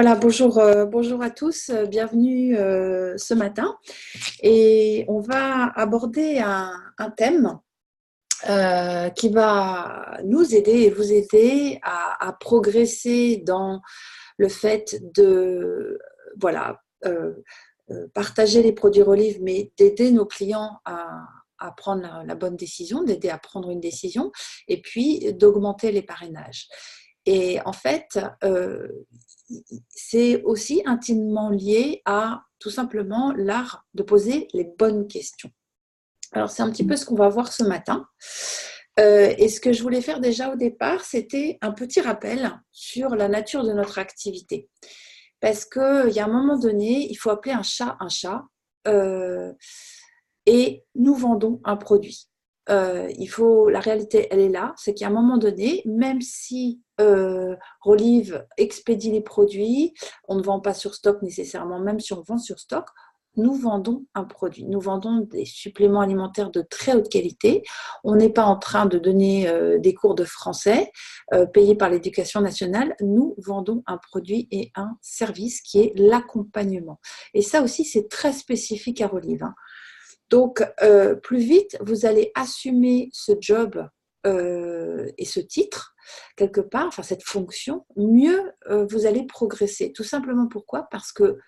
Voilà, bonjour, bonjour à tous, bienvenue ce matin. Et on va aborder un thème qui va nous aider et vous aider à progresser dans le fait de voilà, partager les produits Relive, mais d'aider nos clients à prendre la bonne décision, d'aider à prendre une décision, et puis d'augmenter les parrainages. Et en fait, c'est aussi intimement lié à tout simplement l'art de poser les bonnes questions. Alors, c'est un petit peu ce qu'on va voir ce matin. Et ce que je voulais faire déjà au départ, c'était un petit rappel sur la nature de notre activité. Parce qu'il y a un moment donné, il faut appeler un chat un chat. Et nous vendons un produit. La réalité, elle est là, c'est qu'à un moment donné, même si Relive expédie les produits, on ne vend pas sur stock nécessairement, même si on vend sur stock, nous vendons un produit. Nous vendons des suppléments alimentaires de très haute qualité. On n'est pas en train de donner des cours de français payés par l'éducation nationale. Nous vendons un produit et un service qui est l'accompagnement. Et ça aussi, c'est très spécifique à Relive, hein. Donc, plus vite vous allez assumer ce job et ce titre, quelque part, enfin cette fonction, mieux vous allez progresser. Tout simplement pourquoi? Parce que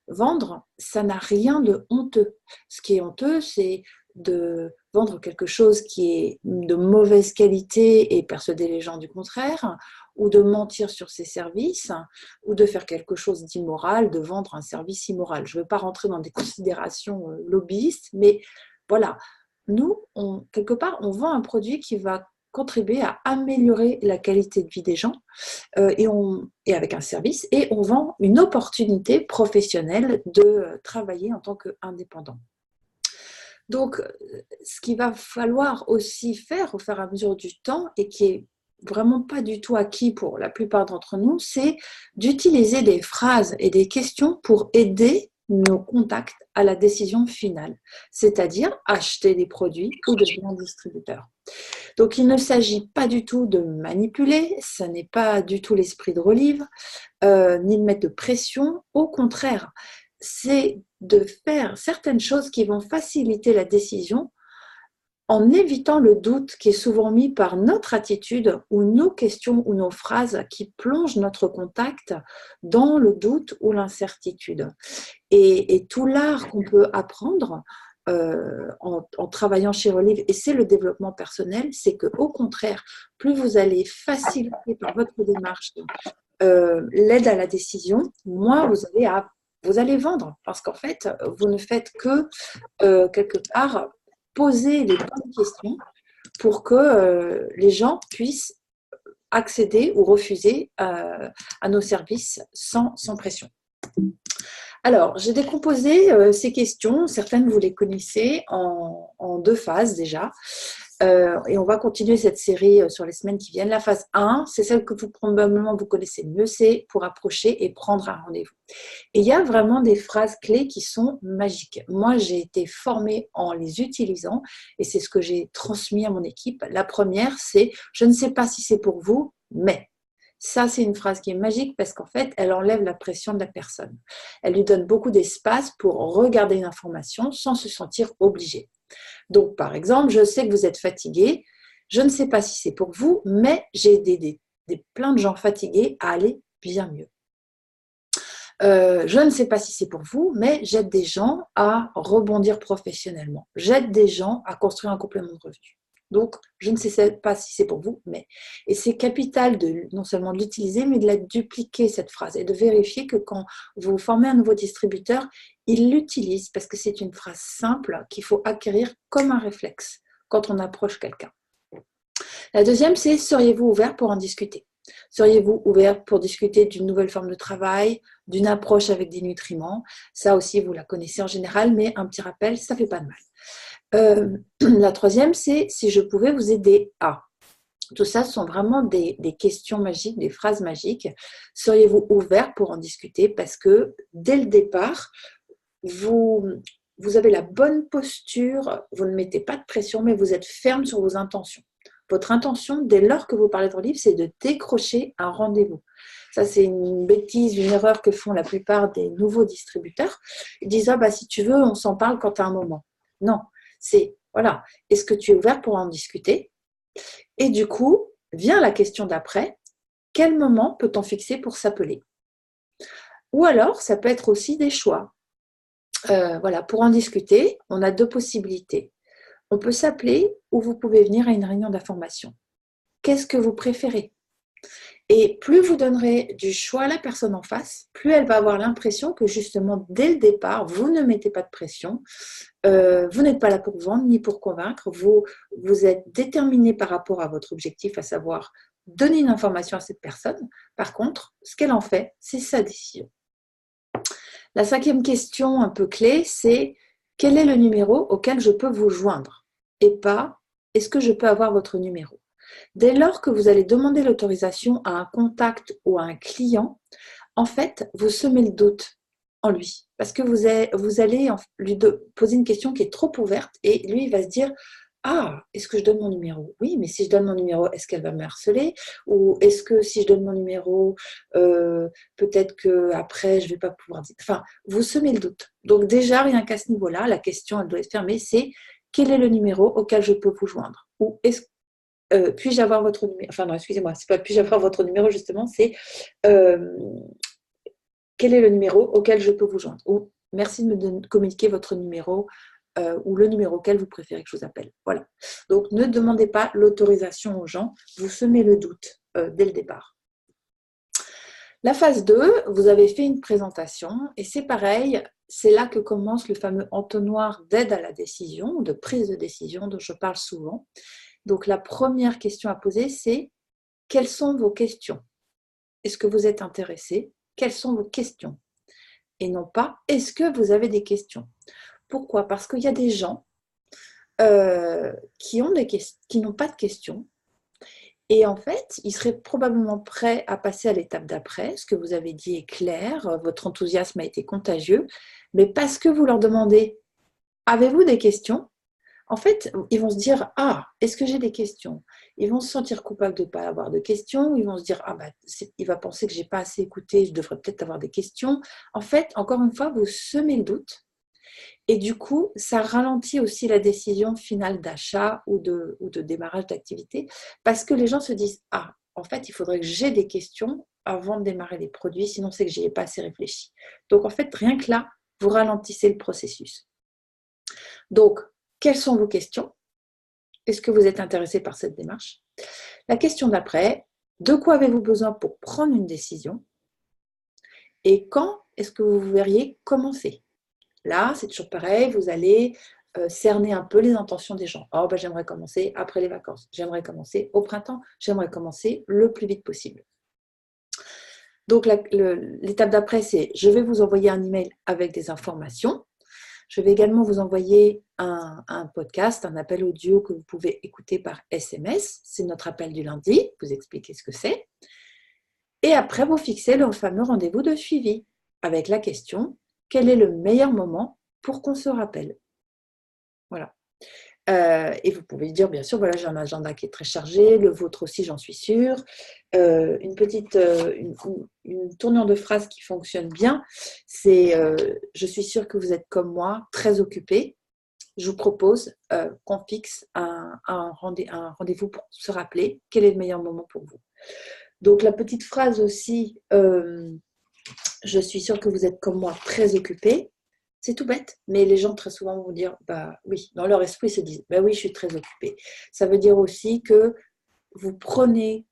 vendre, ça n'a rien de honteux. Ce qui est honteux, c'est de vendre quelque chose qui est de mauvaise qualité et persuader les gens du contraire, ou de mentir sur ses services, ou de faire quelque chose d'immoral, de vendre un service immoral. Je ne veux pas rentrer dans des considérations lobbyistes, mais voilà, nous, quelque part, on vend un produit qui va contribuer à améliorer la qualité de vie des gens et avec un service, et on vend une opportunité professionnelle de travailler en tant qu'indépendant. Donc, ce qu'il va falloir aussi faire au fur et à mesure du temps, et qui est vraiment pas du tout acquis pour la plupart d'entre nous, c'est d'utiliser des phrases et des questions pour aider nos contacts à la décision finale, c'est-à-dire acheter des produits ou devenir distributeur. Donc, il ne s'agit pas du tout de manipuler, ce n'est pas du tout l'esprit de Relive, ni de mettre de pression. Au contraire, c'est de faire certaines choses qui vont faciliter la décision en évitant le doute qui est souvent mis par notre attitude ou nos questions ou nos phrases qui plongent notre contact dans le doute ou l'incertitude. Et tout l'art qu'on peut apprendre en travaillant chez Relive, et c'est le développement personnel, c'est qu'au contraire, plus vous allez faciliter par votre démarche l'aide à la décision, moins vous allez vendre. Parce qu'en fait, vous ne faites que, quelque part, poser les bonnes questions pour que les gens puissent accéder ou refuser à nos services sans pression. Alors, j'ai décomposé ces questions, certaines vous les connaissez, en deux phases déjà. Et on va continuer cette série sur les semaines qui viennent. La phase 1, c'est celle que probablement vous connaissez mieux, c'est pour approcher et prendre un rendez-vous. Et il y a vraiment des phrases clés qui sont magiques. Moi, j'ai été formée en les utilisant et c'est ce que j'ai transmis à mon équipe. La première, c'est « Je ne sais pas si c'est pour vous, mais… ». Ça, c'est une phrase qui est magique parce qu'en fait, elle enlève la pression de la personne. Elle lui donne beaucoup d'espace pour regarder une information sans se sentir obligée. Donc, par exemple, je sais que vous êtes fatigué. Je ne sais pas si c'est pour vous, mais j'ai aidé plein de gens fatigués à aller bien mieux. Je ne sais pas si c'est pour vous, mais j'aide des gens à rebondir professionnellement. J'aide des gens à construire un complément de revenu. Donc, je ne sais pas si c'est pour vous, mais… Et c'est capital non seulement de l'utiliser, mais de la dupliquer, cette phrase, et de vérifier que quand vous formez un nouveau distributeur, il l'utilise, parce que c'est une phrase simple qu'il faut acquérir comme un réflexe quand on approche quelqu'un. La deuxième, c'est « Seriez-vous ouvert pour en discuter ?» Seriez-vous ouvert pour discuter d'une nouvelle forme de travail, d'une approche avec des nutriments? Ça aussi, vous la connaissez en général, mais un petit rappel, ça ne fait pas de mal. La troisième, c'est « Si je pouvais vous aider à… ». Tout ça, ce sont vraiment des questions magiques, des phrases magiques. Seriez-vous ouvert pour en discuter? Parce que dès le départ, vous avez la bonne posture, vous ne mettez pas de pression, mais vous êtes ferme sur vos intentions. Votre intention, dès lors que vous parlez de Relive, c'est de décrocher un rendez-vous. Ça, c'est une bêtise, une erreur que font la plupart des nouveaux distributeurs. Ils disent, ah bah si tu veux, on s'en parle quand tu as un moment. Non, c'est, voilà, est-ce que tu es ouvert pour en discuter? Et du coup, vient la question d'après, quel moment peut-on fixer pour s'appeler? Ou alors, ça peut être aussi des choix. Voilà, pour en discuter, on a deux possibilités. On peut s'appeler ou vous pouvez venir à une réunion d'information. Qu'est-ce que vous préférez? Et plus vous donnerez du choix à la personne en face, plus elle va avoir l'impression que justement, dès le départ, vous ne mettez pas de pression, vous n'êtes pas là pour vendre ni pour convaincre, vous êtes déterminé par rapport à votre objectif, à savoir donner une information à cette personne. Par contre, ce qu'elle en fait, c'est sa décision. La cinquième question un peu clé, c'est quel est le numéro auquel je peux vous joindre? Et pas, est-ce que je peux avoir votre numéro? Dès lors que vous allez demander l'autorisation à un contact ou à un client, en fait, vous semez le doute en lui. Parce que vous allez lui poser une question qui est trop ouverte et lui, il va se dire, ah, est-ce que je donne mon numéro? Oui, mais si je donne mon numéro, est-ce qu'elle va me harceler? Ou est-ce que si je donne mon numéro, peut-être qu'après, je ne vais pas pouvoir dire. Enfin, vous semez le doute. Donc déjà, rien qu'à ce niveau-là, la question, elle doit être fermée, c'est quel est le numéro auquel je peux vous joindre? Ou puis-je avoir votre numéro? Enfin non, excusez-moi, c'est pas puis-je avoir votre numéro justement, c'est quel est le numéro auquel je peux vous joindre? Ou merci de me communiquer votre numéro ou le numéro auquel vous préférez que je vous appelle. Voilà. Donc ne demandez pas l'autorisation aux gens, vous semez le doute dès le départ. La phase 2, vous avez fait une présentation et c'est pareil, c'est là que commence le fameux entonnoir d'aide à la décision, de prise de décision dont je parle souvent. Donc la première question à poser, c'est quelles sont vos questions? Est-ce que vous êtes intéressé? Quelles sont vos questions? Et non pas est-ce que vous avez des questions? Pourquoi? Parce qu'il y a des gens qui n'ont pas de questions et en fait, ils seraient probablement prêts à passer à l'étape d'après. Ce que vous avez dit est clair, votre enthousiasme a été contagieux, mais parce que vous leur demandez avez-vous des questions? En fait, ils vont se dire ah, est-ce que j'ai des questions? Ils vont se sentir coupables de ne pas avoir de questions. Ils vont se dire ah bah il va penser que j'ai pas assez écouté, je devrais peut-être avoir des questions. En fait, encore une fois, vous semez le doute et du coup, ça ralentit aussi la décision finale d'achat ou de démarrage d'activité parce que les gens se disent ah, en fait, il faudrait que j'ai des questions avant de démarrer les produits, sinon c'est que j'y ai pas assez réfléchi. Donc en fait, rien que là, vous ralentissez le processus. Donc, quelles sont vos questions? Est-ce que vous êtes intéressé par cette démarche? La question d'après, de quoi avez-vous besoin pour prendre une décision? Et quand est-ce que vous verriez commencer? Là, c'est toujours pareil, vous allez cerner un peu les intentions des gens. Oh, ben, j'aimerais commencer après les vacances, j'aimerais commencer au printemps, j'aimerais commencer le plus vite possible. Donc, l'étape d'après, c'est je vais vous envoyer un email avec des informations. Je vais également vous envoyer un podcast, un appel audio que vous pouvez écouter par SMS. C'est notre appel du lundi, vous expliquez ce que c'est. Et après, vous fixez le fameux rendez-vous de suivi avec la question quel est le meilleur moment pour qu'on se rappelle? Voilà. Et vous pouvez dire, bien sûr, voilà, j'ai un agenda qui est très chargé, le vôtre aussi, j'en suis sûre. Une petite une tournure de phrase qui fonctionne bien, c'est je suis sûre que vous êtes comme moi, très occupé. Je vous propose qu'on fixe un rendez-vous pour se rappeler quel est le meilleur moment pour vous. Donc la petite phrase aussi, je suis sûre que vous êtes comme moi, très occupé. C'est tout bête, mais les gens très souvent vont dire, bah oui, dans leur esprit ils se disent, bah oui, je suis très occupée. Ça veut dire aussi que vous tenez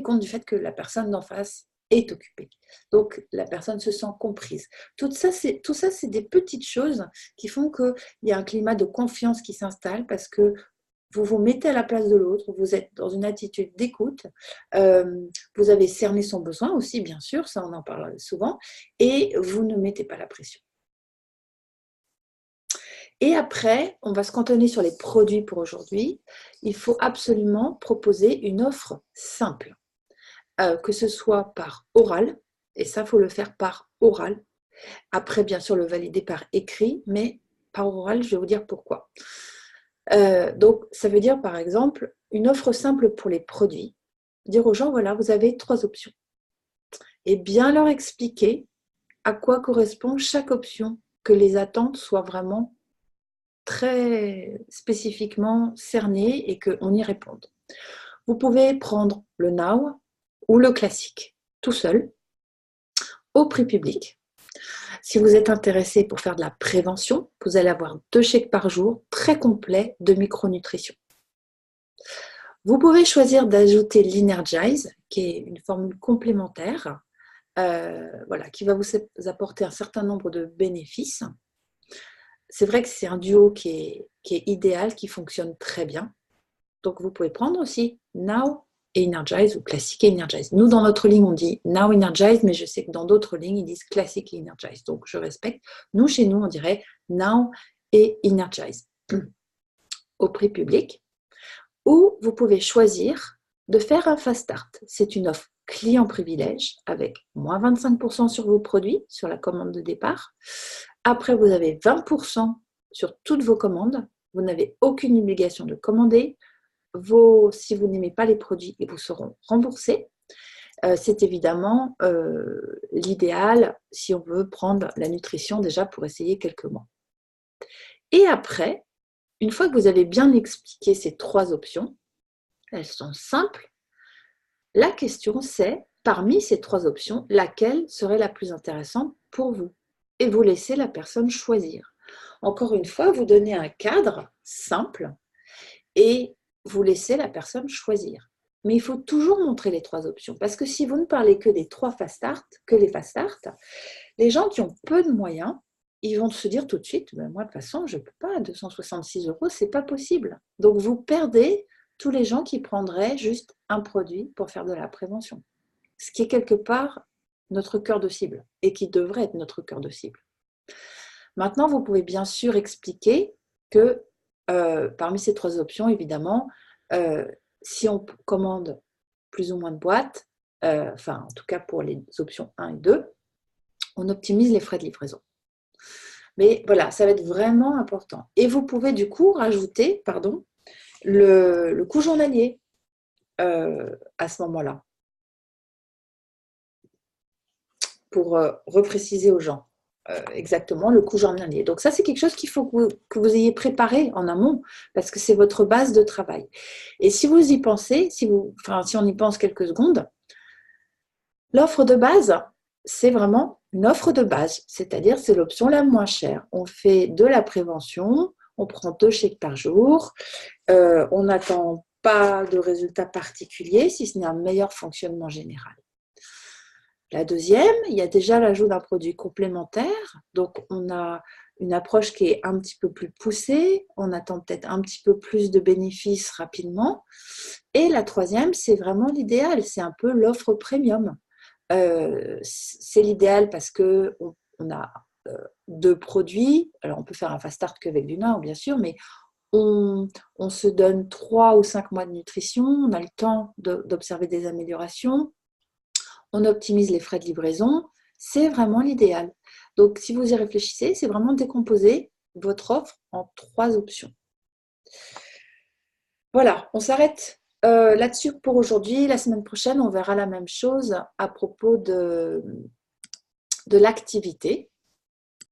compte du fait que la personne d'en face est occupée. Donc la personne se sent comprise. Tout ça, c'est des petites choses qui font qu'il y a un climat de confiance qui s'installe parce que vous vous mettez à la place de l'autre, vous êtes dans une attitude d'écoute, vous avez cerné son besoin aussi, bien sûr, ça on en parle souvent, et vous ne mettez pas la pression. Et après, on va se cantonner sur les produits pour aujourd'hui. Il faut absolument proposer une offre simple, que ce soit par oral, et ça, il faut le faire par oral. Après, bien sûr, le valider par écrit, mais par oral, je vais vous dire pourquoi. Donc, ça veut dire, par exemple, une offre simple pour les produits. Dire aux gens, voilà, vous avez 3 options. et bien leur expliquer à quoi correspond chaque option, que les attentes soient vraiment très spécifiquement cernées et qu'on y réponde. Vous pouvez prendre le Now ou le classique, tout seul, au prix public. Si vous êtes intéressé pour faire de la prévention, vous allez avoir 2 chèques par jour très complets de micronutrition. Vous pouvez choisir d'ajouter l'Energize, qui est une formule complémentaire, voilà, qui va vous apporter un certain nombre de bénéfices. C'est vrai que c'est un duo qui est idéal, qui fonctionne très bien. Donc, vous pouvez prendre aussi Now et Energize ou Classic et Energize. Nous, dans notre ligne, on dit Now Energize, mais je sais que dans d'autres lignes, ils disent Classic et Energize. Donc, je respecte. Nous, chez nous, on dirait Now et Energize au prix public. Ou vous pouvez choisir de faire un Fast Start. C'est une offre client privilège avec moins 25% sur vos produits, sur la commande de départ. Après, vous avez 20% sur toutes vos commandes. Vous n'avez aucune obligation de commander. Si vous n'aimez pas les produits, ils vous seront remboursés. C'est évidemment l'idéal si on veut prendre la nutrition déjà pour essayer quelques mois. Et après, une fois que vous avez bien expliqué ces 3 options, elles sont simples. La question c'est, parmi ces 3 options, laquelle serait la plus intéressante pour vous? Et vous laissez la personne choisir. Encore une fois, vous donnez un cadre simple et vous laissez la personne choisir. Mais il faut toujours montrer les 3 options. Parce que si vous ne parlez que des 3 fast start, que les fast start, les gens qui ont peu de moyens, ils vont se dire tout de suite, ben moi de toute façon, je ne peux pas, 266 €, ce n'est pas possible. Donc vous perdez tous les gens qui prendraient juste un produit pour faire de la prévention. Ce qui est quelque part notre cœur de cible et qui devrait être notre cœur de cible. Maintenant, vous pouvez bien sûr expliquer que parmi ces 3 options, évidemment, si on commande plus ou moins de boîtes, enfin en tout cas pour les options 1 et 2, on optimise les frais de livraison. Mais voilà, ça va être vraiment important. Et vous pouvez du coup rajouter, le coût journalier à ce moment-là, pour repréciser aux gens exactement le coût journalier. Donc ça, c'est quelque chose qu'il faut que vous ayez préparé en amont, parce que c'est votre base de travail. Et si vous y pensez, si on y pense quelques secondes, l'offre de base, c'est vraiment une offre de base, c'est-à-dire c'est l'option la moins chère. On fait de la prévention, on prend 2 chèques par jour, on n'attend pas de résultats particuliers, si ce n'est un meilleur fonctionnement général. La deuxième, il y a déjà l'ajout d'un produit complémentaire, donc on a une approche qui est un petit peu plus poussée, on attend peut-être un petit peu plus de bénéfices rapidement. Et la troisième, c'est vraiment l'idéal, c'est un peu l'offre premium. C'est l'idéal parce qu'on a 2 produits, alors on peut faire un fast start qu'avec du Now bien sûr, mais on se donne 3 ou 5 mois de nutrition, on a le temps d'observer des améliorations, on optimise les frais de livraison, c'est vraiment l'idéal. Donc si vous y réfléchissez, c'est vraiment décomposer votre offre en 3 options. Voilà, on s'arrête là-dessus pour aujourd'hui. La semaine prochaine, on verra la même chose à propos de l'activité.